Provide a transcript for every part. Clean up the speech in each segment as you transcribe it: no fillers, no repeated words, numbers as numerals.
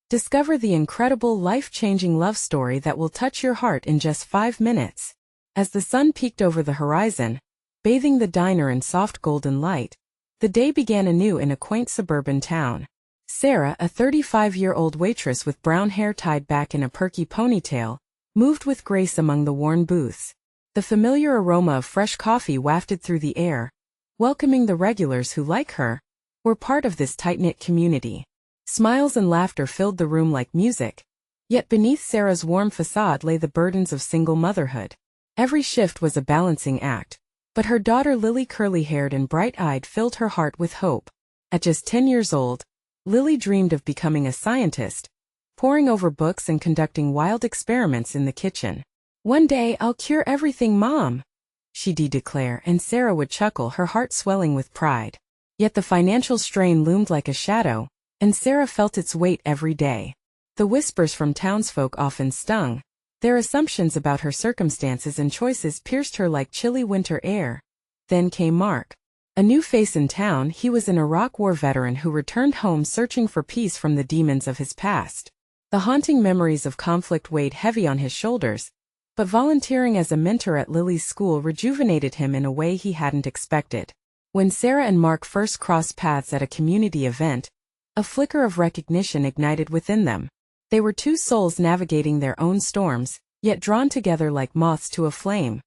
Discover the incredible life-changing love story that will touch your heart in just 5 minutes. As the sun peeked over the horizon, bathing the diner in soft golden light, the day began anew in a quaint suburban town. Sarah, a 35-year-old waitress with brown hair tied back in a perky ponytail, moved with grace among the worn booths. The familiar aroma of fresh coffee wafted through the air, welcoming the regulars who, like her, were part of this tight-knit community. Smiles and laughter filled the room like music, yet beneath Sarah's warm facade lay the burdens of single motherhood. Every shift was a balancing act, but her daughter Lily, curly-haired and bright-eyed, filled her heart with hope. At just 10 years old, Lily dreamed of becoming a scientist, poring over books and conducting wild experiments in the kitchen. "One day I'll cure everything, Mom," she'd declare, and Sarah would chuckle, her heart swelling with pride. Yet the financial strain loomed like a shadow, and Sarah felt its weight every day. The whispers from townsfolk often stung. Their assumptions about her circumstances and choices pierced her like chilly winter air. Then came Mark. A new face in town. He was an Iraq War veteran who returned home searching for peace from the demons of his past. The haunting memories of conflict weighed heavy on his shoulders, but volunteering as a mentor at Lily's school rejuvenated him in a way he hadn't expected. When Sarah and Mark first crossed paths at a community event, a flicker of recognition ignited within them. They were two souls navigating their own storms, yet drawn together like moths to a flame.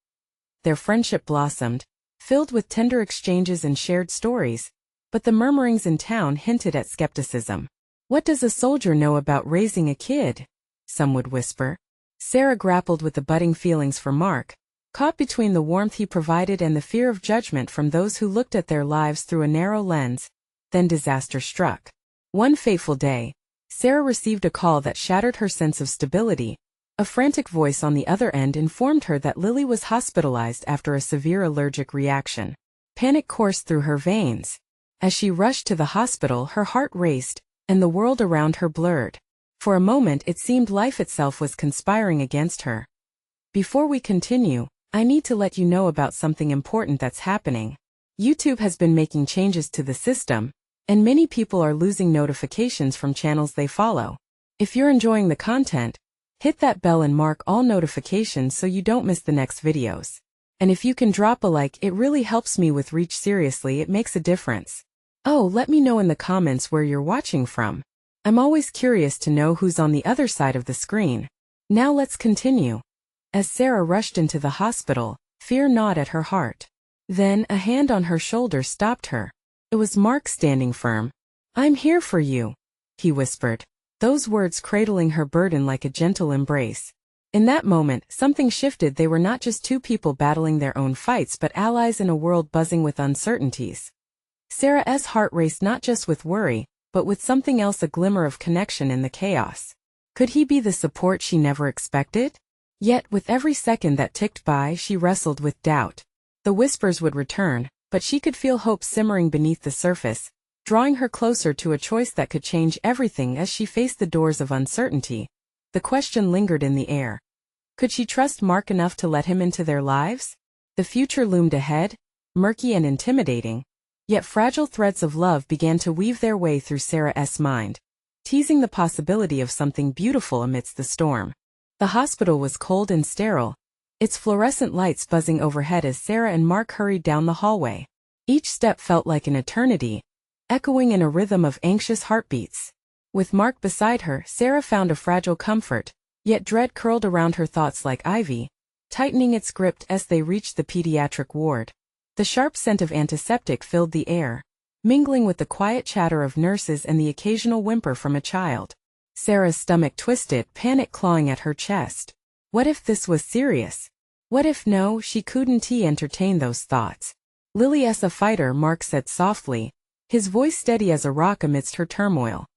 Their friendship blossomed, filled with tender exchanges and shared stories, but the murmurings in town hinted at skepticism. "What does a soldier know about raising a kid?" some would whisper. Sarah grappled with the budding feelings for Mark, caught between the warmth he provided and the fear of judgment from those who looked at their lives through a narrow lens. Then disaster struck. One fateful day, Sarah received a call that shattered her sense of stability. A frantic voice on the other end informed her that Lily was hospitalized after a severe allergic reaction. Panic coursed through her veins. As she rushed to the hospital, her heart raced, and the world around her blurred. For a moment it seemed life itself was conspiring against her. "Before we continue, I need to let you know about something important that's happening. YouTube has been making changes to the system, and many people are losing notifications from channels they follow. If you're enjoying the content, hit that bell and mark all notifications so you don't miss the next videos. And if you can drop a like, it really helps me with reach. Seriously, it makes a difference. Oh, let me know in the comments where you're watching from. I'm always curious to know who's on the other side of the screen. Now let's continue." As Sarah rushed into the hospital, fear gnawed at her heart. Then a hand on her shoulder stopped her. It was Mark, standing firm. "I'm here for you," he whispered, those words cradling her burden like a gentle embrace. In that moment, something shifted. They were not just two people battling their own fights, but allies in a world buzzing with uncertainties. Sarah's heart raced, not just with worry, but with something else, a glimmer of connection in the chaos. Could he be the support she never expected? Yet, with every second that ticked by, she wrestled with doubt. The whispers would return, but she could feel hope simmering beneath the surface, drawing her closer to a choice that could change everything. As she faced the doors of uncertainty, the question lingered in the air. Could she trust Mark enough to let him into their lives? The future loomed ahead, murky and intimidating, yet fragile threads of love began to weave their way through Sarah's mind, teasing the possibility of something beautiful amidst the storm. The hospital was cold and sterile, its fluorescent lights buzzing overhead as Sarah and Mark hurried down the hallway. Each step felt like an eternity, echoing in a rhythm of anxious heartbeats. With Mark beside her, Sarah found a fragile comfort, yet dread curled around her thoughts like ivy, tightening its grip as they reached the pediatric ward. The sharp scent of antiseptic filled the air, mingling with the quiet chatter of nurses and the occasional whimper from a child. Sarah's stomach twisted, panic clawing at her chest. What if this was serious? What if no? She couldn't entertain those thoughts. "Lily's a fighter," Mark said softly, his voice steady as a rock amidst her turmoil.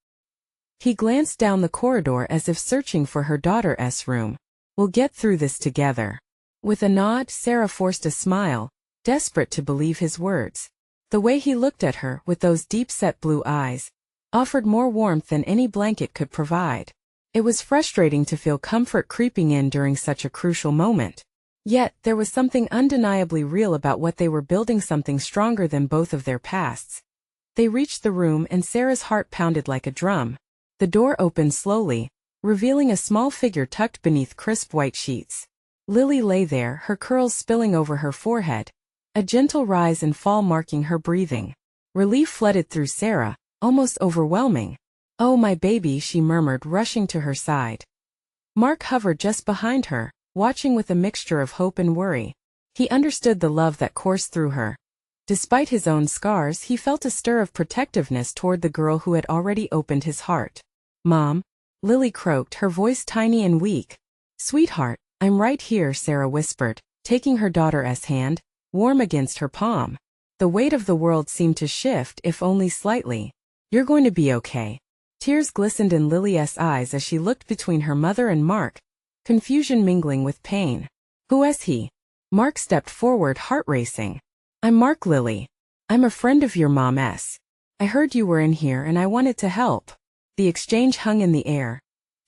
He glanced down the corridor as if searching for her daughter's room. "We'll get through this together." With a nod, Sarah forced a smile, desperate to believe his words. The way he looked at her, with those deep-set blue eyes, offered more warmth than any blanket could provide. It was frustrating to feel comfort creeping in during such a crucial moment. Yet, there was something undeniably real about what they were building, something stronger than both of their pasts. They reached the room and Sarah's heart pounded like a drum. The door opened slowly, revealing a small figure tucked beneath crisp white sheets. Lily lay there, her curls spilling over her forehead, a gentle rise and fall marking her breathing. Relief flooded through Sarah, almost overwhelming. "Oh, my baby," she murmured, rushing to her side. Mark hovered just behind her, watching with a mixture of hope and worry. He understood the love that coursed through her. Despite his own scars, he felt a stir of protectiveness toward the girl who had already opened his heart. "Mom," Lily croaked, her voice tiny and weak. "Sweetheart, I'm right here," Sarah whispered, taking her daughter's hand, warm against her palm. The weight of the world seemed to shift, if only slightly. "You're going to be okay." Tears glistened in Lily's eyes as she looked between her mother and Mark, confusion mingling with pain. "Who is he?" Mark stepped forward, heart racing. "I'm Mark, Lily. I'm a friend of your mom's. I heard you were in here and I wanted to help." The exchange hung in the air,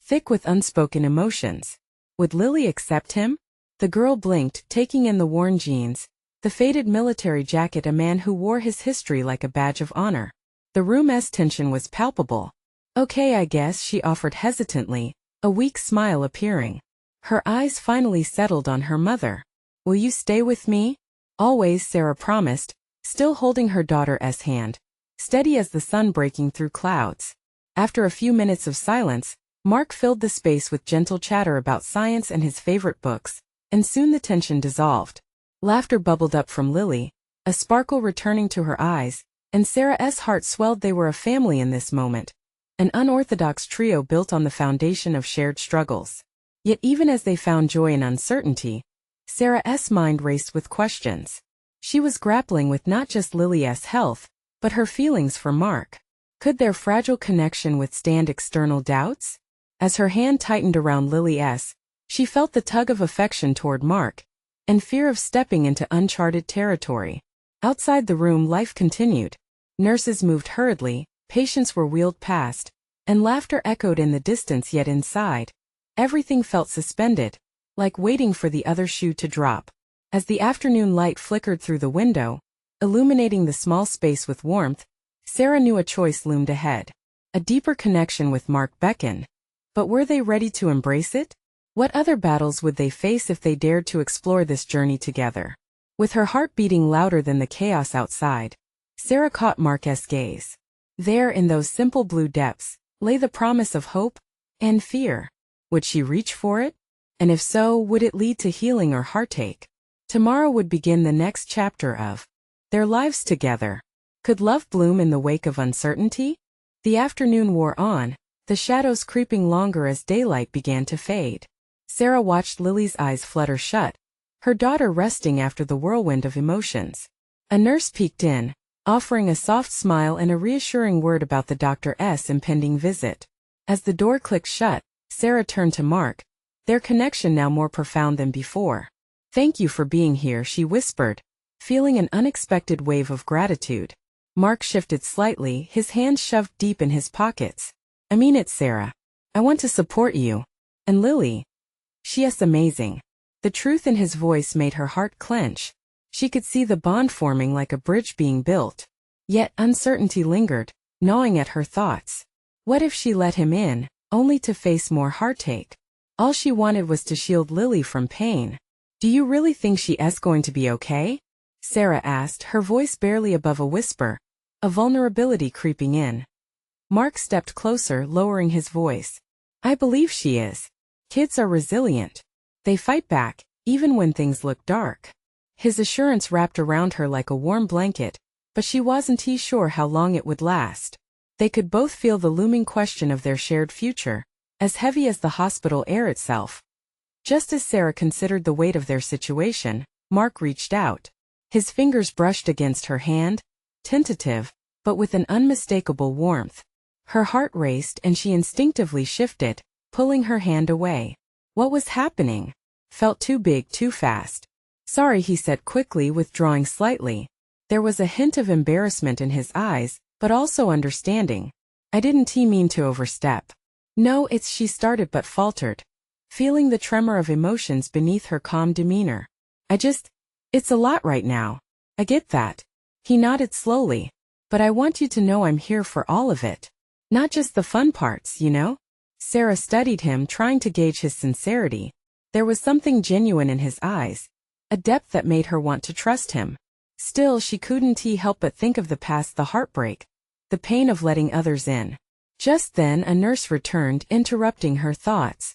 thick with unspoken emotions. Would Lily accept him? The girl blinked, taking in the worn jeans, the faded military jacket, a man who wore his history like a badge of honor. The room's tension was palpable. "Okay, I guess," she offered hesitantly, a weak smile appearing. Her eyes finally settled on her mother. "Will you stay with me?" "Always," Sarah promised, still holding her daughter's hand, steady as the sun breaking through clouds. After a few minutes of silence, Mark filled the space with gentle chatter about science and his favorite books, and soon the tension dissolved. Laughter bubbled up from Lily, a sparkle returning to her eyes, and Sarah's heart swelled. They were a family in this moment, an unorthodox trio built on the foundation of shared struggles. Yet even as they found joy in uncertainty, Sarah's mind raced with questions. She was grappling with not just Lily's health, but her feelings for Mark. Could their fragile connection withstand external doubts? As her hand tightened around Lily's, she felt the tug of affection toward Mark, and fear of stepping into uncharted territory. Outside the room, life continued. Nurses moved hurriedly, patients were wheeled past, and laughter echoed in the distance. Yet inside, everything felt suspended, like waiting for the other shoe to drop. As the afternoon light flickered through the window, illuminating the small space with warmth, Sarah knew a choice loomed ahead. A deeper connection with Mark beckoned. But were they ready to embrace it? What other battles would they face if they dared to explore this journey together? With her heart beating louder than the chaos outside, Sarah caught Mark's gaze. There, in those simple blue depths, lay the promise of hope and fear. Would she reach for it? And if so, would it lead to healing or heartache? Tomorrow would begin the next chapter of their lives together. Could love bloom in the wake of uncertainty? The afternoon wore on, the shadows creeping longer as daylight began to fade. Sarah watched Lily's eyes flutter shut, her daughter resting after the whirlwind of emotions. A nurse peeked in, offering a soft smile and a reassuring word about the doctor's impending visit. As the door clicked shut, Sarah turned to Mark, their connection now more profound than before. "Thank you for being here," she whispered, feeling an unexpected wave of gratitude. Mark shifted slightly, his hands shoved deep in his pockets. "I mean it, Sarah. I want to support you. And Lily. She is amazing." The truth in his voice made her heart clench. She could see the bond forming like a bridge being built. Yet uncertainty lingered, gnawing at her thoughts. What if she let him in, only to face more heartache? All she wanted was to shield Lily from pain. "Do you really think she is going to be okay?" Sarah asked, her voice barely above a whisper, a vulnerability creeping in. Mark stepped closer, lowering his voice. "I believe she is. Kids are resilient. They fight back, even when things look dark." His assurance wrapped around her like a warm blanket, but she wasn't sure how long it would last. They could both feel the looming question of their shared future, as heavy as the hospital air itself. Just as Sarah considered the weight of their situation, Mark reached out. His fingers brushed against her hand, tentative, but with an unmistakable warmth. Her heart raced and she instinctively shifted, pulling her hand away. What was happening? Felt too big, too fast. "Sorry," he said quickly, withdrawing slightly. There was a hint of embarrassment in his eyes, but also understanding. "I didn't mean to overstep." "No, it's," she started but faltered, feeling the tremor of emotions beneath her calm demeanor. It's a lot right now. I get that." He nodded slowly. "But I want you to know I'm here for all of it. Not just the fun parts, you know? Sarah studied him, trying to gauge his sincerity. There was something genuine in his eyes, a depth that made her want to trust him. Still, she couldn't help but think of the past, the heartbreak, the pain of letting others in. Just then a nurse returned, interrupting her thoughts.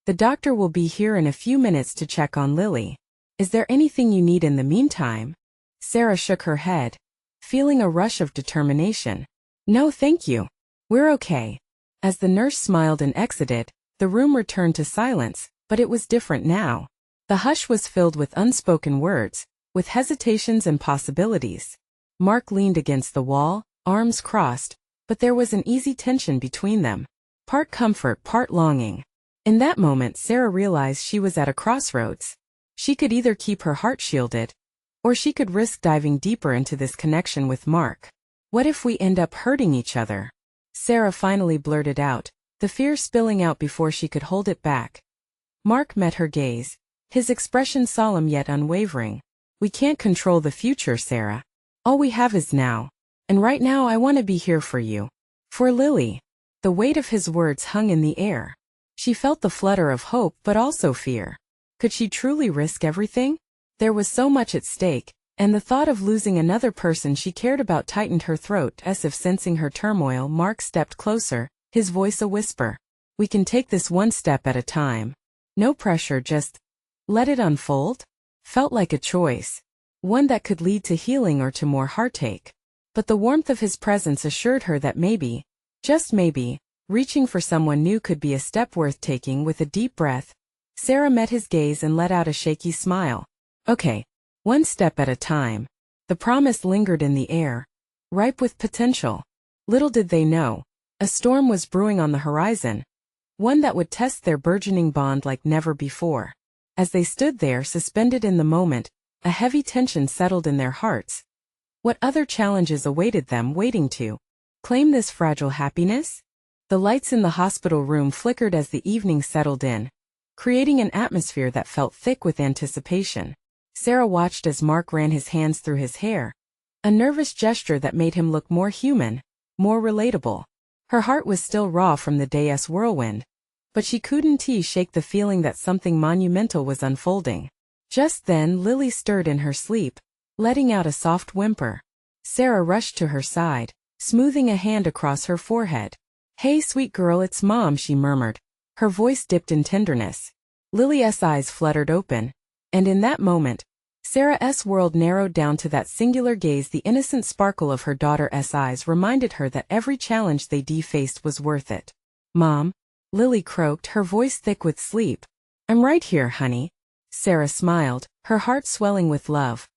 The doctor will be here in a few minutes to check on Lily. Is there anything you need in the meantime? Sarah shook her head, feeling a rush of determination. No, thank you. We're okay. As the nurse smiled and exited, the room returned to silence, but it was different now. The hush was filled with unspoken words, with hesitations and possibilities. Mark leaned against the wall, arms crossed, but there was an easy tension between them. Part comfort, part longing. In that moment, Sarah realized she was at a crossroads. She could either keep her heart shielded, or she could risk diving deeper into this connection with Mark. What if we end up hurting each other? Sarah finally blurted out, the fear spilling out before she could hold it back. Mark met her gaze, his expression solemn yet unwavering. We can't control the future, Sarah. All we have is now. And right now I want to be here for you. For Lily. The weight of his words hung in the air. She felt the flutter of hope but also fear. Could she truly risk everything? There was so much at stake, and the thought of losing another person she cared about tightened her throat. As if sensing her turmoil, Mark stepped closer, his voice a whisper. We can take this one step at a time. No pressure, just let it unfold. Felt like a choice. One that could lead to healing or to more heartache. But the warmth of his presence assured her that maybe, just maybe, reaching for someone new could be a step worth taking. With a deep breath, Sarah met his gaze and let out a shaky smile. Okay, one step at a time. The promise lingered in the air, ripe with potential. Little did they know, a storm was brewing on the horizon, one that would test their burgeoning bond like never before. As they stood there suspended in the moment, a heavy tension settled in their hearts. What other challenges awaited them, waiting to claim this fragile happiness? The lights in the hospital room flickered as the evening settled in, creating an atmosphere that felt thick with anticipation. Sarah watched as Mark ran his hands through his hair, a nervous gesture that made him look more human, more relatable. Her heart was still raw from the day's whirlwind, but she couldn't shake the feeling that something monumental was unfolding. Just then Lily stirred in her sleep, letting out a soft whimper. Sarah rushed to her side, smoothing a hand across her forehead. Hey sweet girl, it's Mom, she murmured, her voice dipped in tenderness. Lily's eyes fluttered open, and in that moment, Sarah's world narrowed down to that singular gaze. The innocent sparkle of her daughter's eyes reminded her that every challenge they faced was worth it. Mom, Lily croaked, her voice thick with sleep. I'm right here, honey. Sarah smiled, her heart swelling with love.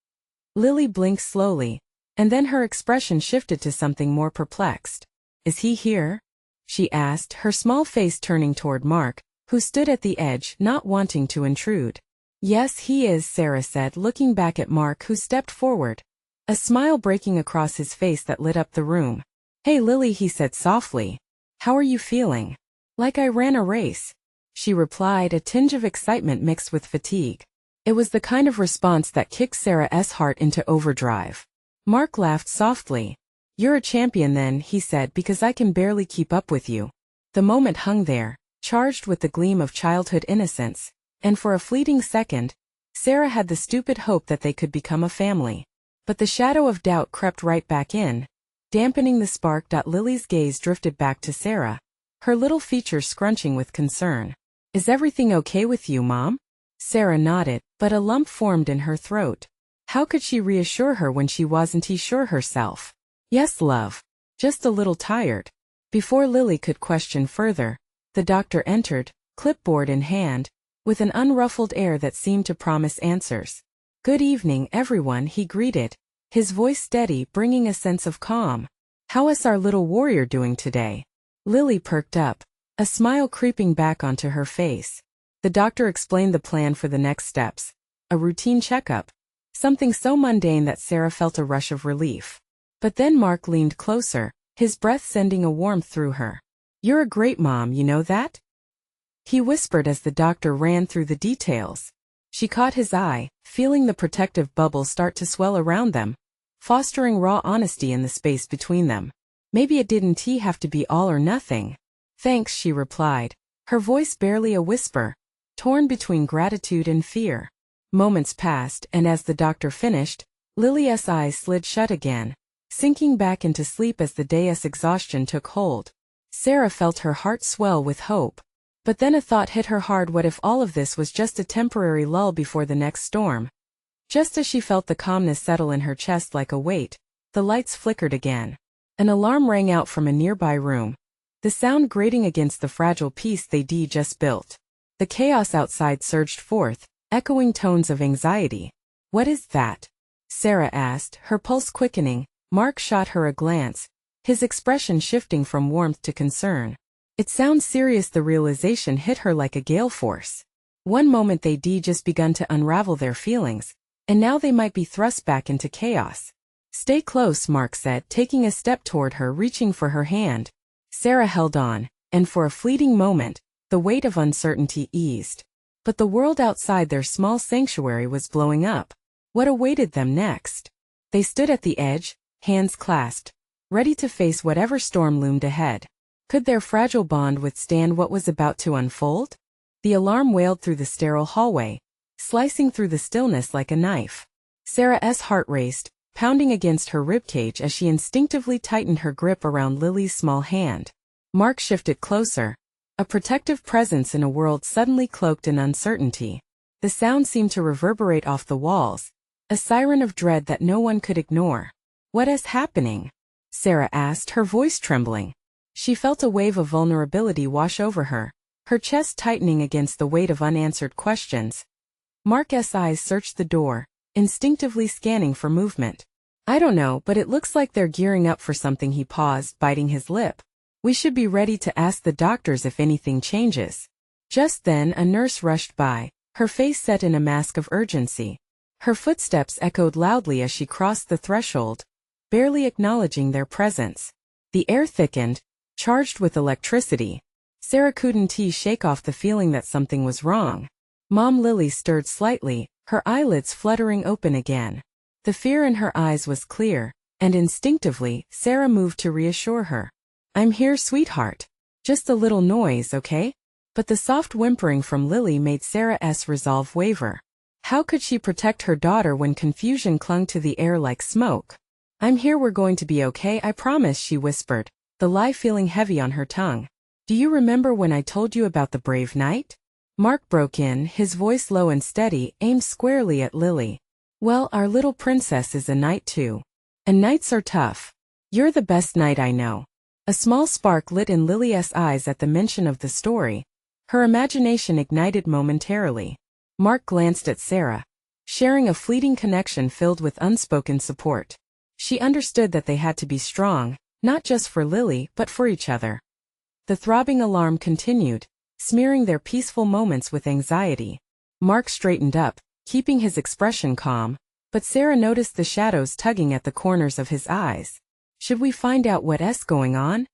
Lily blinked slowly, and then her expression shifted to something more perplexed. Is he here? She asked, her small face turning toward Mark, who stood at the edge, not wanting to intrude. Yes, he is, Sarah said, looking back at Mark, who stepped forward, a smile breaking across his face that lit up the room. Hey Lily, he said softly. How are you feeling? Like I ran a race, she replied, a tinge of excitement mixed with fatigue. It was the kind of response that kicked Sarah's heart into overdrive. Mark laughed softly. You're a champion then, he said, because I can barely keep up with you. The moment hung there, charged with the gleam of childhood innocence, and for a fleeting second, Sarah had the stupid hope that they could become a family. But the shadow of doubt crept right back in, dampening the spark. Lily's gaze drifted back to Sarah, her little features scrunching with concern. Is everything okay with you, Mom? Sarah nodded, but a lump formed in her throat. How could she reassure her when she wasn't sure herself? Yes, love. Just a little tired. Before Lily could question further, the doctor entered, clipboard in hand, with an unruffled air that seemed to promise answers. Good evening, everyone, he greeted, his voice steady, bringing a sense of calm. How is our little warrior doing today? Lily perked up, a smile creeping back onto her face. The doctor explained the plan for the next steps. A routine checkup. Something so mundane that Sarah felt a rush of relief. But then Mark leaned closer, his breath sending a warmth through her. You're a great mom, you know that? He whispered as the doctor ran through the details. She caught his eye, feeling the protective bubble start to swell around them, fostering raw honesty in the space between them. Maybe it didn't have to be all or nothing. Thanks, she replied, her voice barely a whisper, torn between gratitude and fear. Moments passed, and as the doctor finished, Lily's eyes slid shut again, sinking back into sleep as the day's exhaustion took hold. Sarah felt her heart swell with hope. But then a thought hit her hard. What if all of this was just a temporary lull before the next storm? Just as she felt the calmness settle in her chest like a weight, the lights flickered again. An alarm rang out from a nearby room, the sound grating against the fragile piece they'd just built. The chaos outside surged forth, echoing tones of anxiety. What is that? Sarah asked, her pulse quickening. Mark shot her a glance, his expression shifting from warmth to concern. It sounds serious. The realization hit her like a gale force. One moment they'd just begun to unravel their feelings, and now they might be thrust back into chaos. Stay close, Mark said, taking a step toward her, reaching for her hand. Sarah held on, and for a fleeting moment, the weight of uncertainty eased. But the world outside their small sanctuary was blowing up. What awaited them next? They stood at the edge, hands clasped, ready to face whatever storm loomed ahead. Could their fragile bond withstand what was about to unfold? The alarm wailed through the sterile hallway, slicing through the stillness like a knife. Sarah's heart raced, pounding against her ribcage as she instinctively tightened her grip around Lily's small hand. Mark shifted closer, a protective presence in a world suddenly cloaked in uncertainty. The sound seemed to reverberate off the walls, a siren of dread that no one could ignore. What is happening? Sarah asked, her voice trembling. She felt a wave of vulnerability wash over her, her chest tightening against the weight of unanswered questions. Mark's eyes searched the door, instinctively scanning for movement. I don't know, but it looks like they're gearing up for something. He paused, biting his lip. We should be ready to ask the doctors if anything changes. Just then a nurse rushed by, her face set in a mask of urgency. Her footsteps echoed loudly as she crossed the threshold, barely acknowledging their presence. The air thickened, charged with electricity. Sarah couldn't shake off the feeling that something was wrong. Mom Lily stirred slightly, her eyelids fluttering open again. The fear in her eyes was clear, and instinctively, Sarah moved to reassure her. I'm here, sweetheart. Just a little noise, okay? But the soft whimpering from Lily made Sarah's resolve waver. How could she protect her daughter when confusion clung to the air like smoke? I'm here, we're going to be okay, I promise, she whispered, the lie feeling heavy on her tongue. Do you remember when I told you about the brave knight? Mark broke in, his voice low and steady, aimed squarely at Lily. Well, our little princess is a knight too. And knights are tough. You're the best knight I know. A small spark lit in Lily's eyes at the mention of the story. Her imagination ignited momentarily. Mark glanced at Sarah, sharing a fleeting connection filled with unspoken support. She understood that they had to be strong, not just for Lily, but for each other. The throbbing alarm continued, smearing their peaceful moments with anxiety. Mark straightened up, keeping his expression calm, but Sarah noticed the shadows tugging at the corners of his eyes. Should we find out what's going on?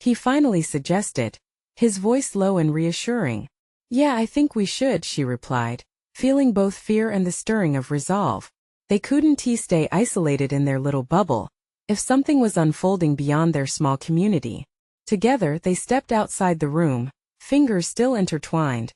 He finally suggested, his voice low and reassuring. Yeah, I think we should, she replied, feeling both fear and the stirring of resolve. They couldn't stay isolated in their little bubble, if something was unfolding beyond their small community. Together they stepped outside the room, fingers still intertwined.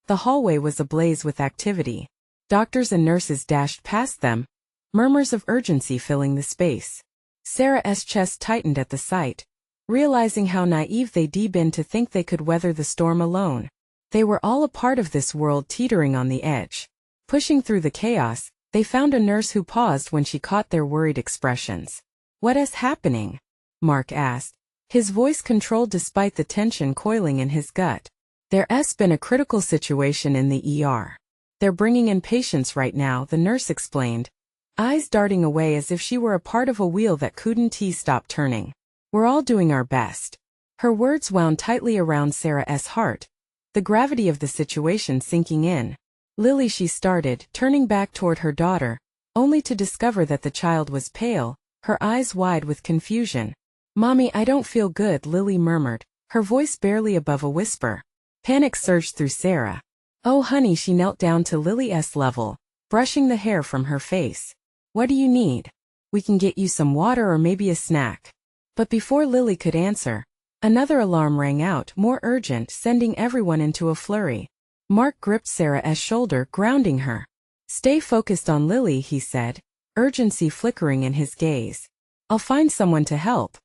The hallway was ablaze with activity. Doctors and nurses dashed past them, murmurs of urgency filling the space. Sarah's chest tightened at the sight, realizing how naive they'd been to think they could weather the storm alone. They were all a part of this world teetering on the edge. Pushing through the chaos, they found a nurse who paused when she caught their worried expressions. What is happening? Mark asked, his voice controlled despite the tension coiling in his gut. There's been a critical situation in the ER. They're bringing in patients right now, the nurse explained, eyes darting away as if she were a part of a wheel that couldn't stop turning. We're all doing our best. Her words wound tightly around Sarah's heart, the gravity of the situation sinking in. Lily, she started, turning back toward her daughter, only to discover that the child was pale, her eyes wide with confusion. Mommy, I don't feel good, Lily murmured, her voice barely above a whisper. Panic surged through Sarah. Oh honey, she knelt down to Lily's level, brushing the hair from her face. What do you need? We can get you some water or maybe a snack. But before Lily could answer, another alarm rang out, more urgent, sending everyone into a flurry. Mark gripped Sarah's shoulder, grounding her. "Stay focused on Lily," he said, urgency flickering in his gaze. "I'll find someone to help."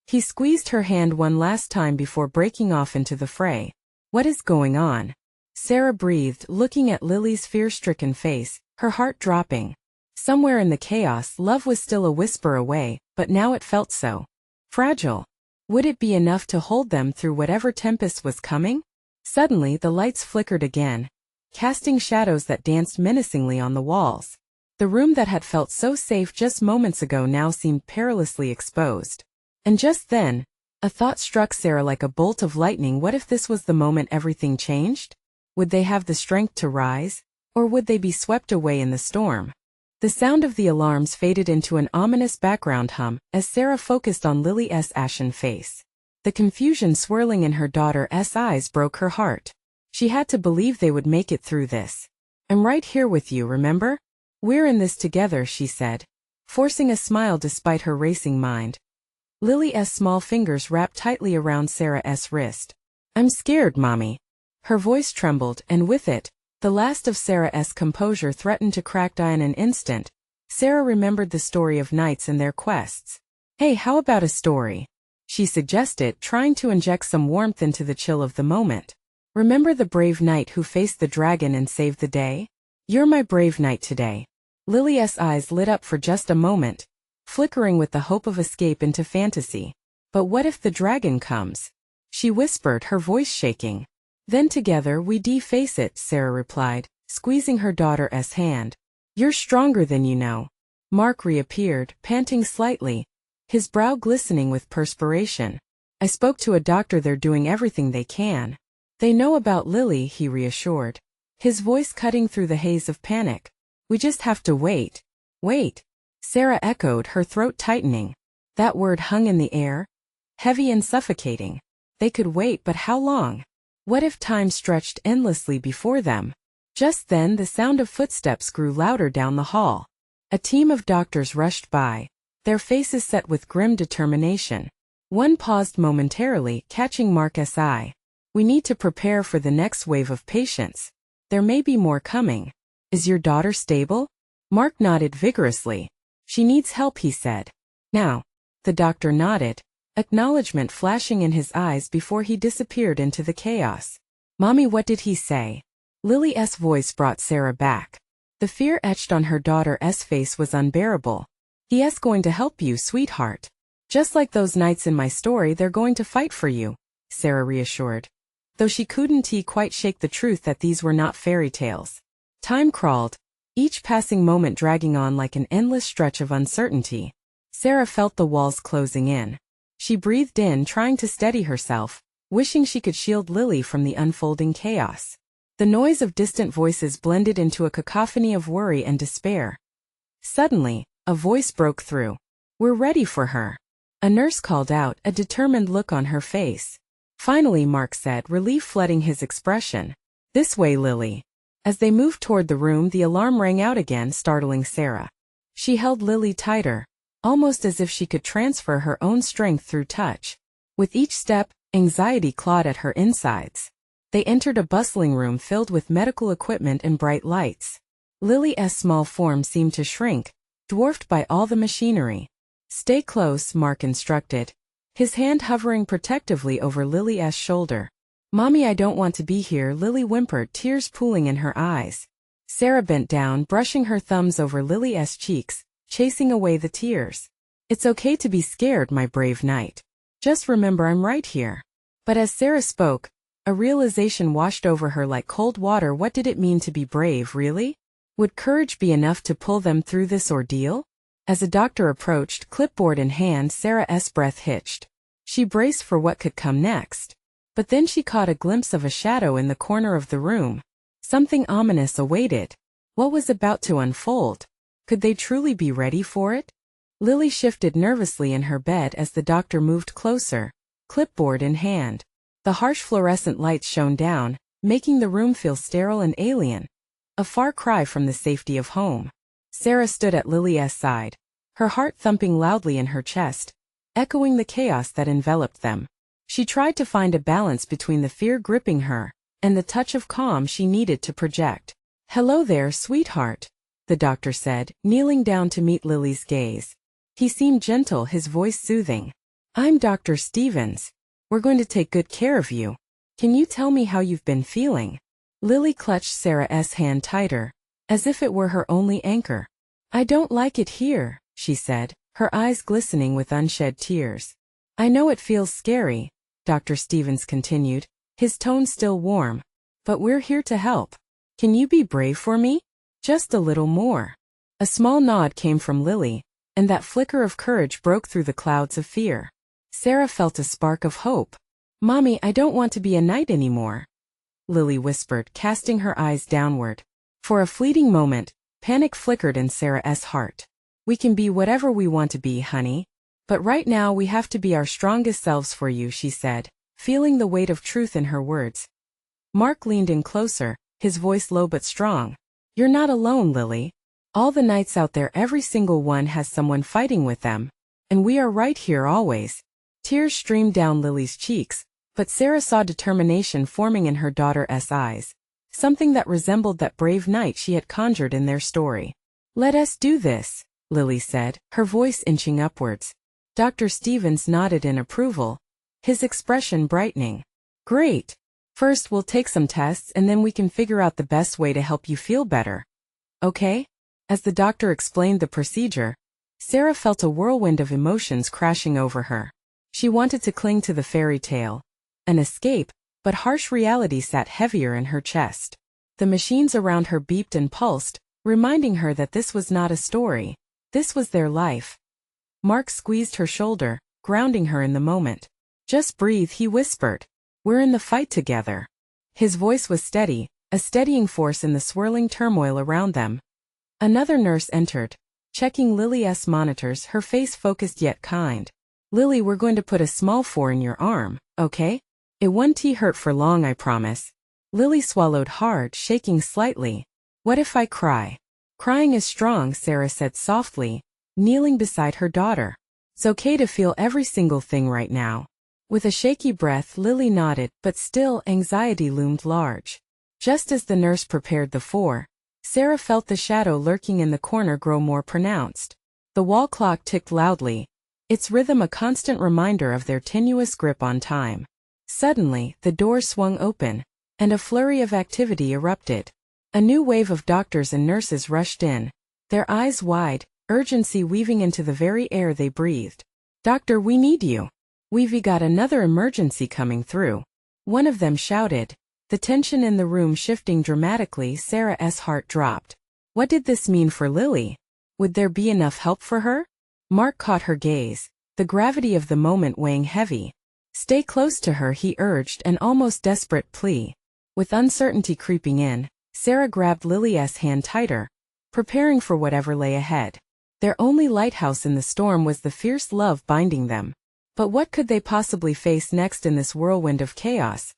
He squeezed her hand one last time before breaking off into the fray. "What is going on?" Sarah breathed, looking at Lily's fear-stricken face, her heart dropping. Somewhere in the chaos, love was still a whisper away, but now it felt so fragile. Would it be enough to hold them through whatever tempest was coming? Suddenly, the lights flickered again, casting shadows that danced menacingly on the walls. The room that had felt so safe just moments ago now seemed perilously exposed. And just then, a thought struck Sarah like a bolt of lightning. What if this was the moment everything changed? Would they have the strength to rise, or would they be swept away in the storm? The sound of the alarms faded into an ominous background hum as Sarah focused on Lily's ashen face. The confusion swirling in her daughter's eyes broke her heart. She had to believe they would make it through this. "I'm right here with you, remember? We're in this together," she said, forcing a smile despite her racing mind. Lily's small fingers wrapped tightly around Sarah's wrist. "I'm scared, Mommy." Her voice trembled, and with it, the last of Sarah's composure threatened to crack in an instant. Sarah remembered the story of knights and their quests. "Hey, how about a story?" she suggested, trying to inject some warmth into the chill of the moment. "Remember the brave knight who faced the dragon and saved the day? You're my brave knight today." Lily's eyes lit up for just a moment, flickering with the hope of escape into fantasy. "But what if the dragon comes?" she whispered, her voice shaking. "Then together we face it," Sarah replied, squeezing her daughter's hand. "You're stronger than you know." Mark reappeared, panting slightly, his brow glistening with perspiration. "I spoke to a doctor. They're doing everything they can. They know about Lily," he reassured, his voice cutting through the haze of panic. "We just have to wait." "Wait," Sarah echoed, her throat tightening. That word hung in the air, heavy and suffocating. They could wait, but how long? What if time stretched endlessly before them? Just then the sound of footsteps grew louder down the hall. A team of doctors rushed by, their faces set with grim determination. One paused momentarily, catching Mark's eye. "We need to prepare for the next wave of patients. There may be more coming." "Is your daughter stable?" Mark nodded vigorously. "She needs help," he said. "Now." The doctor nodded, acknowledgement flashing in his eyes before he disappeared into the chaos. "Mommy, what did he say?" Lily's voice brought Sarah back. The fear etched on her daughter's face was unbearable. "He's going to help you, sweetheart. Just like those knights in my story, they're going to fight for you," Sarah reassured, though she couldn't quite shake the truth that these were not fairy tales. Time crawled, each passing moment dragging on like an endless stretch of uncertainty. Sarah felt the walls closing in. She breathed in, trying to steady herself, wishing she could shield Lily from the unfolding chaos. The noise of distant voices blended into a cacophony of worry and despair. Suddenly, a voice broke through. "We're ready for her," a nurse called out, a determined look on her face. "Finally," Mark said, relief flooding his expression. "This way, Lily." As they moved toward the room, the alarm rang out again, startling Sarah. She held Lily tighter, almost as if she could transfer her own strength through touch. With each step, anxiety clawed at her insides. They entered a bustling room filled with medical equipment and bright lights. Lily's small form seemed to shrink, dwarfed by all the machinery. "Stay close," Mark instructed, his hand hovering protectively over Lily's shoulder. "Mommy, I don't want to be here," Lily whimpered, tears pooling in her eyes. Sarah bent down, brushing her thumbs over Lily's cheeks, chasing away the tears. "It's okay to be scared, my brave knight. Just remember I'm right here." But as Sarah spoke, a realization washed over her like cold water. What did it mean to be brave, really? Would courage be enough to pull them through this ordeal? As a doctor approached, clipboard in hand, Sarah's breath hitched. She braced for what could come next. But then she caught a glimpse of a shadow in the corner of the room. Something ominous awaited. What was about to unfold? Could they truly be ready for it? Lily shifted nervously in her bed as the doctor moved closer, clipboard in hand. The harsh fluorescent lights shone down, making the room feel sterile and alien. A far cry from the safety of home. Sarah stood at Lily's side, her heart thumping loudly in her chest, echoing the chaos that enveloped them. She tried to find a balance between the fear gripping her and the touch of calm she needed to project. "Hello there, sweetheart," the doctor said, kneeling down to meet Lily's gaze. He seemed gentle, his voice soothing. "I'm Dr. Stevens. We're going to take good care of you. Can you tell me how you've been feeling?" Lily clutched Sarah's hand tighter, as if it were her only anchor. "I don't like it here," she said, her eyes glistening with unshed tears. "I know it feels scary," Dr. Stevens continued, his tone still warm, "but we're here to help. Can you be brave for me? Just a little more." A small nod came from Lily, and that flicker of courage broke through the clouds of fear. Sarah felt a spark of hope. "Mommy, I don't want to be a knight anymore," Lily whispered, casting her eyes downward. For a fleeting moment, panic flickered in Sarah's heart. "We can be whatever we want to be, honey. But right now we have to be our strongest selves for you," she said, feeling the weight of truth in her words. Mark leaned in closer, his voice low but strong. "You're not alone, Lily. All the knights out there, every single one has someone fighting with them. And we are right here always." Tears streamed down Lily's cheeks, but Sarah saw determination forming in her daughter's eyes, something that resembled that brave knight she had conjured in their story. "Let us do this," Lily said, her voice inching upwards. Dr. Stevens nodded in approval, his expression brightening. "Great. First we'll take some tests and then we can figure out the best way to help you feel better. Okay?" As the doctor explained the procedure, Sarah felt a whirlwind of emotions crashing over her. She wanted to cling to the fairy tale, an escape, but harsh reality sat heavier in her chest. The machines around her beeped and pulsed, reminding her that this was not a story. This was their life. Mark squeezed her shoulder, grounding her in the moment. "Just breathe," he whispered. "We're in the fight together." His voice was steady, a steadying force in the swirling turmoil around them. Another nurse entered, checking Lily's monitors, her face focused yet kind. "Lily, we're going to put a small 4 in your arm, okay? It won't hurt for long, I promise." Lily swallowed hard, shaking slightly. "What if I cry?" "Crying is strong," Sarah said softly, kneeling beside her daughter. "It's okay to feel every single thing right now." With a shaky breath, Lily nodded, but still anxiety loomed large. Just as the nurse prepared the 4, Sarah felt the shadow lurking in the corner grow more pronounced. The wall clock ticked loudly, its rhythm a constant reminder of their tenuous grip on time. Suddenly, the door swung open, and a flurry of activity erupted. A new wave of doctors and nurses rushed in, their eyes wide, urgency weaving into the very air they breathed. "Doctor, we need you. We've got another emergency coming through," one of them shouted. The tension in the room shifting dramatically, Sarah's heart dropped. What did this mean for Lily? Would there be enough help for her? Mark caught her gaze, the gravity of the moment weighing heavy. "Stay close to her," he urged, an almost desperate plea. With uncertainty creeping in, Sarah grabbed Lily's hand tighter, preparing for whatever lay ahead. Their only lighthouse in the storm was the fierce love binding them. But what could they possibly face next in this whirlwind of chaos?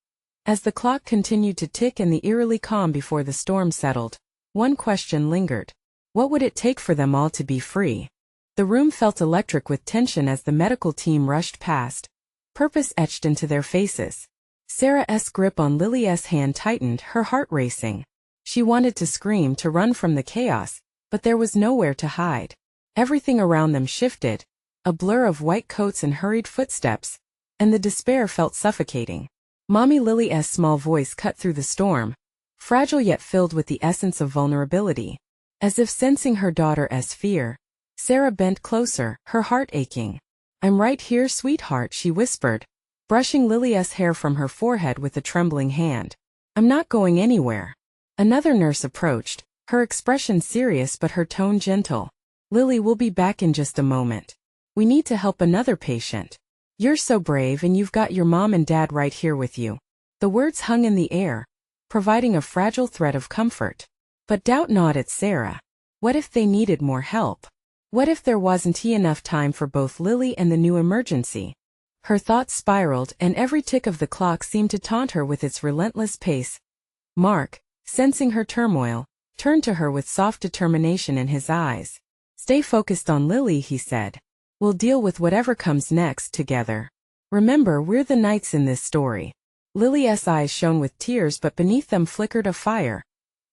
As the clock continued to tick and the eerily calm before the storm settled, one question lingered. What would it take for them all to be free? The room felt electric with tension as the medical team rushed past, purpose etched into their faces. Sarah's grip on Lily's hand tightened, her heart racing. She wanted to scream, to run from the chaos, but there was nowhere to hide. Everything around them shifted, a blur of white coats and hurried footsteps, and the despair felt suffocating. Mommy, Lily's small voice cut through the storm, fragile yet filled with the essence of vulnerability. As if sensing her daughter's fear, Sarah bent closer, her heart aching. "I'm right here, sweetheart," she whispered, brushing Lily's hair from her forehead with a trembling hand. "I'm not going anywhere." Another nurse approached, her expression serious but her tone gentle. "Lily, we'll be back in just a moment. We need to help another patient. You're so brave and you've got your mom and dad right here with you." The words hung in the air, providing a fragile thread of comfort. But doubt gnawed at Sarah. What if they needed more help? What if there wasn't enough time for both Lily and the new emergency? Her thoughts spiraled, and every tick of the clock seemed to taunt her with its relentless pace. Mark, sensing her turmoil, turned to her with soft determination in his eyes. "Stay focused on Lily," he said. We'll deal with whatever comes next together. Remember, we're the knights in this story. Lily's eyes shone with tears, but beneath them flickered a fire,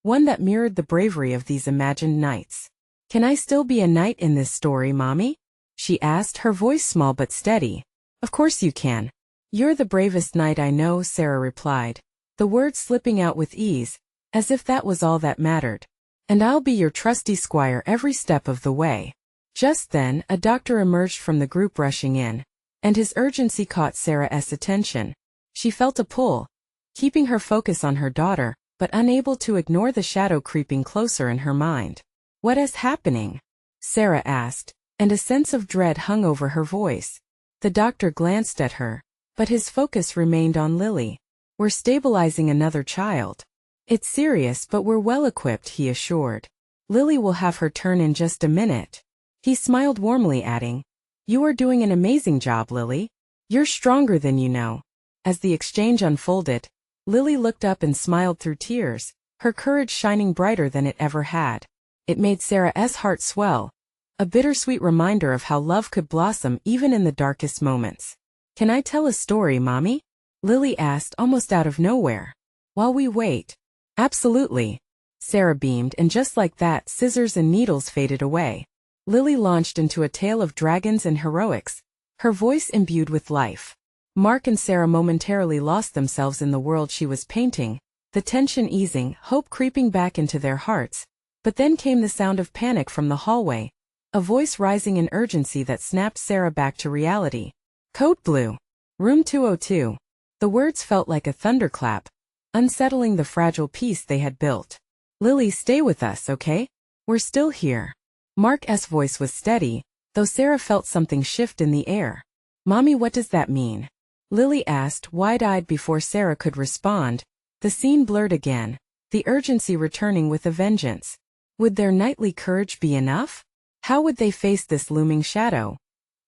one that mirrored the bravery of these imagined knights. Can I still be a knight in this story, Mommy? She asked, her voice small but steady. Of course you can. You're the bravest knight I know, Sarah replied, the words slipping out with ease, as if that was all that mattered. And I'll be your trusty squire every step of the way. Just then, a doctor emerged from the group rushing in, and his urgency caught Sarah's attention. She felt a pull, keeping her focus on her daughter, but unable to ignore the shadow creeping closer in her mind. What is happening? Sarah asked, and a sense of dread hung over her voice. The doctor glanced at her, but his focus remained on Lily. We're stabilizing another child. It's serious, but we're well equipped, he assured. Lily will have her turn in just a minute. He smiled warmly, adding, You are doing an amazing job, Lily. You're stronger than you know. As the exchange unfolded, Lily looked up and smiled through tears, her courage shining brighter than it ever had. It made Sarah's heart swell, a bittersweet reminder of how love could blossom even in the darkest moments. Can I tell a story, Mommy? Lily asked, almost out of nowhere. While we wait. Absolutely. Sarah beamed, and just like that, scissors and needles faded away. Lily launched into a tale of dragons and heroics, her voice imbued with life. Mark and Sarah momentarily lost themselves in the world she was painting, the tension easing, hope creeping back into their hearts. But then came the sound of panic from the hallway, a voice rising in urgency that snapped Sarah back to reality. Code Blue. Room 202. The words felt like a thunderclap, unsettling the fragile peace they had built. Lily, stay with us, okay? We're still here. Mark's voice was steady, though Sarah felt something shift in the air. Mommy, what does that mean? Lily asked, wide-eyed before Sarah could respond. The scene blurred again, the urgency returning with a vengeance. Would their knightly courage be enough? How would they face this looming shadow?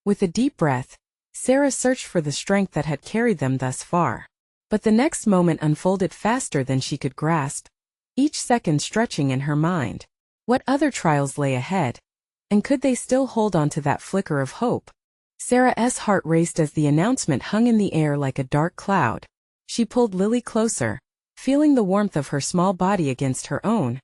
With a deep breath, Sarah searched for the strength that had carried them thus far. But the next moment unfolded faster than she could grasp, each second stretching in her mind. What other trials lay ahead? And could they still hold on to that flicker of hope? Sarah's heart raced as the announcement hung in the air like a dark cloud. She pulled Lily closer, feeling the warmth of her small body against her own,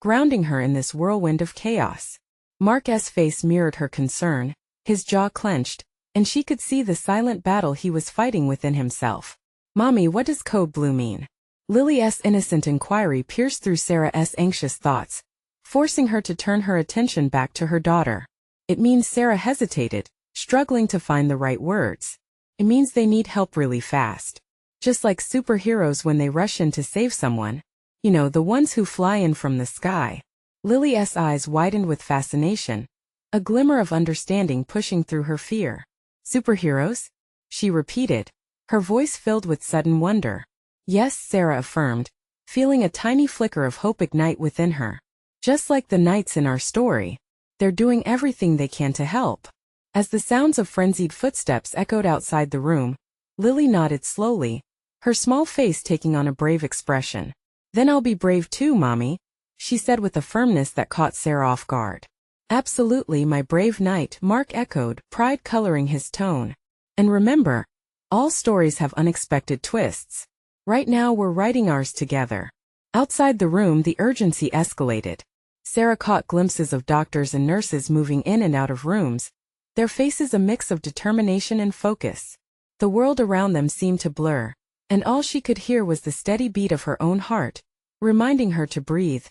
grounding her in this whirlwind of chaos. Mark's face mirrored her concern, his jaw clenched, and she could see the silent battle he was fighting within himself. Mommy, what does Code Blue mean? Lily's innocent inquiry pierced through Sarah's anxious thoughts, forcing her to turn her attention back to her daughter. It means Sarah hesitated, struggling to find the right words. It means they need help really fast. Just like superheroes when they rush in to save someone. You know, the ones who fly in from the sky. Lily's eyes widened with fascination, a glimmer of understanding pushing through her fear. Superheroes? She repeated, her voice filled with sudden wonder. Yes, Sarah affirmed, feeling a tiny flicker of hope ignite within her. Just like the knights in our story, they're doing everything they can to help. As the sounds of frenzied footsteps echoed outside the room, Lily nodded slowly, her small face taking on a brave expression. Then I'll be brave too, Mommy, she said with a firmness that caught Sarah off guard. Absolutely, my brave knight, Mark echoed, pride coloring his tone. And remember, all stories have unexpected twists. Right now we're writing ours together. Outside the room, the urgency escalated. Sarah caught glimpses of doctors and nurses moving in and out of rooms, their faces a mix of determination and focus. The world around them seemed to blur, and all she could hear was the steady beat of her own heart, reminding her to breathe.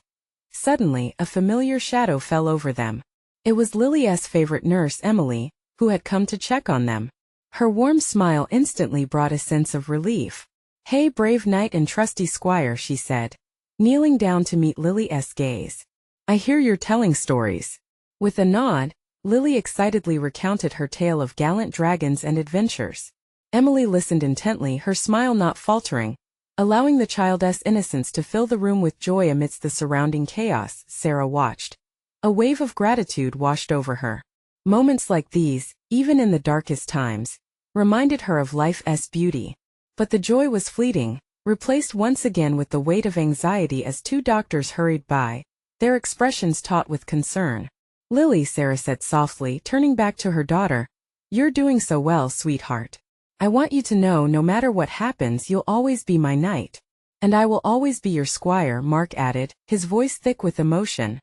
Suddenly, a familiar shadow fell over them. It was Lily's favorite nurse, Emily, who had come to check on them. Her warm smile instantly brought a sense of relief. Hey, brave knight and trusty squire, she said, kneeling down to meet Lily's gaze. I hear you're telling stories. With a nod, Lily excitedly recounted her tale of gallant dragons and adventures. Emily listened intently, her smile not faltering, allowing the child's innocence to fill the room with joy amidst the surrounding chaos. Sarah watched. A wave of gratitude washed over her. Moments like these, even in the darkest times, reminded her of life's beauty. But the joy was fleeting, replaced once again with the weight of anxiety as two doctors hurried by, their expressions taut with concern. Lily, Sarah said softly, turning back to her daughter. You're doing so well, sweetheart. I want you to know no matter what happens you'll always be my knight. And I will always be your squire, Mark added, his voice thick with emotion.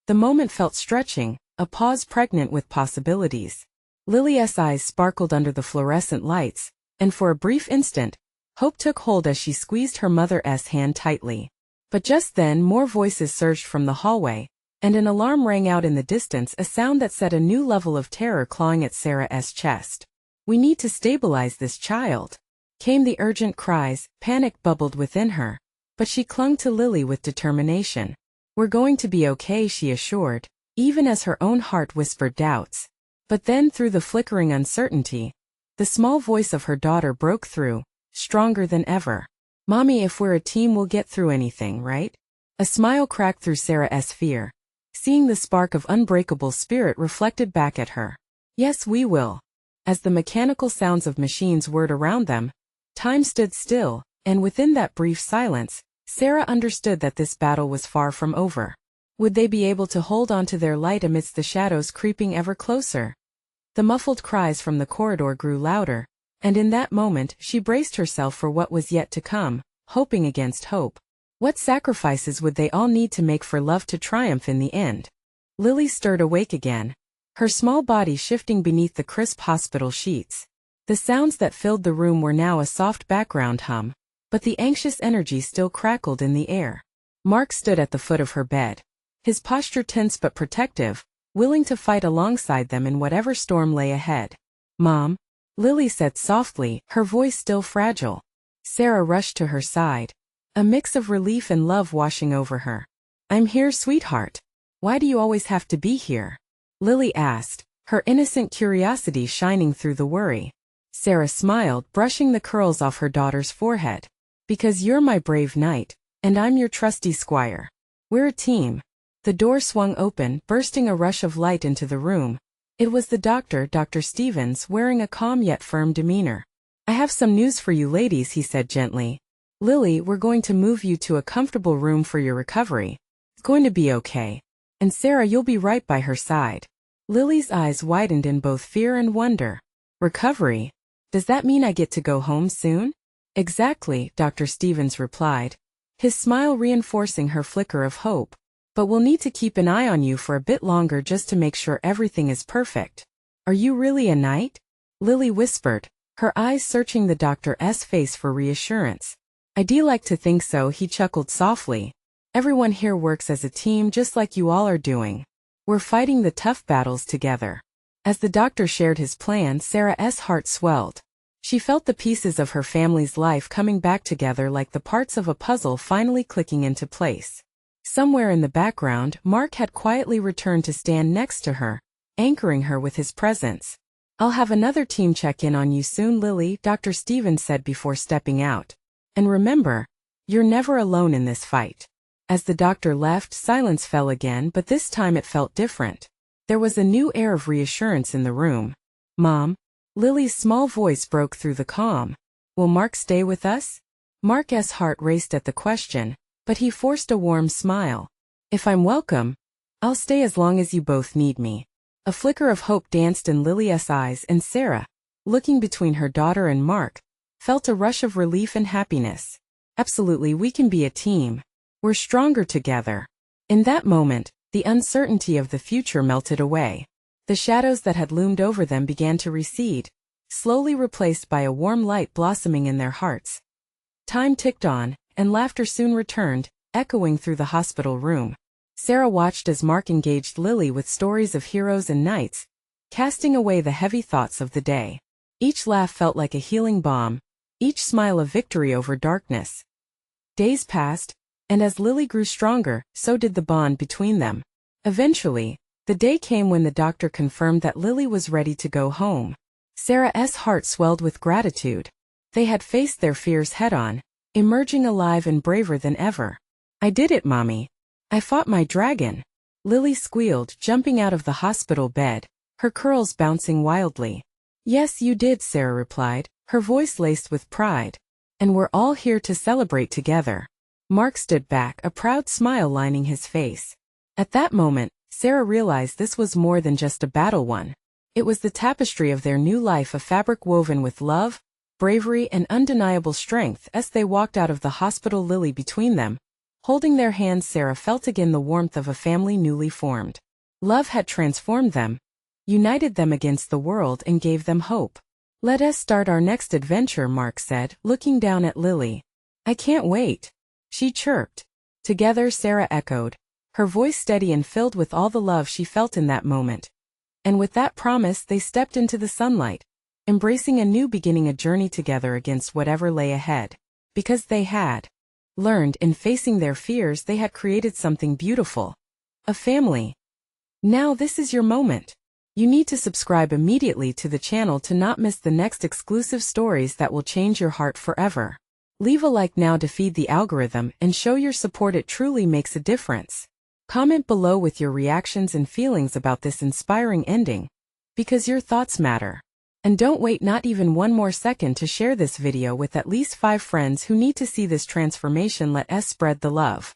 The moment felt stretching, a pause pregnant with possibilities. Lily's eyes sparkled under the fluorescent lights, and for a brief instant, hope took hold as she squeezed her mother's hand tightly. But just then more voices surged from the hallway, and an alarm rang out in the distance, a sound that set a new level of terror clawing at Sarah's chest. We need to stabilize this child, came the urgent cries. Panic bubbled within her, but she clung to Lily with determination. We're going to be okay, she assured, even as her own heart whispered doubts. But then through the flickering uncertainty, the small voice of her daughter broke through, stronger than ever. Mommy, if we're a team we'll get through anything, right? A smile cracked through Sarah's fear, seeing the spark of unbreakable spirit reflected back at her. Yes, we will. As the mechanical sounds of machines whirred around them, time stood still, and within that brief silence, Sarah understood that this battle was far from over. Would they be able to hold on to their light amidst the shadows creeping ever closer? The muffled cries from the corridor grew louder, and in that moment she braced herself for what was yet to come, hoping against hope. What sacrifices would they all need to make for love to triumph in the end? Lily stirred awake again, her small body shifting beneath the crisp hospital sheets. The sounds that filled the room were now a soft background hum, but the anxious energy still crackled in the air. Mark stood at the foot of her bed, his posture tense but protective, willing to fight alongside them in whatever storm lay ahead. Mom, Lily said softly, her voice still fragile. Sarah rushed to her side, a mix of relief and love washing over her. I'm here, sweetheart. Why do you always have to be here? Lily asked, her innocent curiosity shining through the worry. Sarah smiled, brushing the curls off her daughter's forehead. Because you're my brave knight, and I'm your trusty squire. We're a team. The door swung open, bursting a rush of light into the room. It was the doctor, Dr. Stevens, wearing a calm yet firm demeanor. I have some news for you ladies, he said gently. Lily, we're going to move you to a comfortable room for your recovery. It's going to be okay. And Sarah, you'll be right by her side. Lily's eyes widened in both fear and wonder. Recovery? Does that mean I get to go home soon? Exactly, Dr. Stevens replied, his smile reinforcing her flicker of hope. But we'll need to keep an eye on you for a bit longer just to make sure everything is perfect. Are you really a knight? Lily whispered, her eyes searching the doctor's face for reassurance. I do like to think so, he chuckled softly. Everyone here works as a team just like you all are doing. We're fighting the tough battles together. As the doctor shared his plan, Sarah's heart swelled. She felt the pieces of her family's life coming back together like the parts of a puzzle finally clicking into place. Somewhere in the background, Mark had quietly returned to stand next to her, anchoring her with his presence. I'll have another team check in on you soon, Lily, Dr. Stevens said before stepping out. And remember, you're never alone in this fight. As the doctor left, silence fell again, but this time it felt different. There was a new air of reassurance in the room. Mom? Lily's small voice broke through the calm. Will Mark stay with us? Mark's heart raced at the question, but he forced a warm smile. If I'm welcome, I'll stay as long as you both need me. A flicker of hope danced in Lily's eyes, and Sarah, looking between her daughter and Mark, felt a rush of relief and happiness. Absolutely, we can be a team. We're stronger together. In that moment, the uncertainty of the future melted away. The shadows that had loomed over them began to recede, slowly replaced by a warm light blossoming in their hearts. Time ticked on, and laughter soon returned, echoing through the hospital room. Sarah watched as Mark engaged Lily with stories of heroes and knights, casting away the heavy thoughts of the day. Each laugh felt like a healing balm, each smile a victory over darkness. Days passed, and as Lily grew stronger, so did the bond between them. Eventually, the day came when the doctor confirmed that Lily was ready to go home. Sarah's heart swelled with gratitude. They had faced their fears head-on, emerging alive and braver than ever. I did it, Mommy. I fought my dragon. Lily squealed, jumping out of the hospital bed, her curls bouncing wildly. Yes, you did, Sarah replied, her voice laced with pride. And we're all here to celebrate together. Mark stood back, a proud smile lining his face. At that moment, Sarah realized this was more than just a battle one. It was the tapestry of their new life, a fabric woven with love, bravery, and undeniable strength. As they walked out of the hospital, Lily between them, holding their hands, Sarah felt again the warmth of a family newly formed. Love had transformed them, united them against the world, and gave them hope. "Let us start our next adventure," Mark said, looking down at Lily. "I can't wait," she chirped. "Together," Sarah echoed, her voice steady and filled with all the love she felt in that moment. And with that promise, they stepped into the sunlight, embracing a new beginning, a journey together against whatever lay ahead. Because they had learned in facing their fears, they had created something beautiful. A family. Now this is your moment. You need to subscribe immediately to the channel to not miss the next exclusive stories that will change your heart forever. Leave a like now to feed the algorithm and show your support. It truly makes a difference. Comment below with your reactions and feelings about this inspiring ending, because your thoughts matter. And don't wait not even one more second to share this video with at least 5 friends who need to see this transformation. Let us spread the love.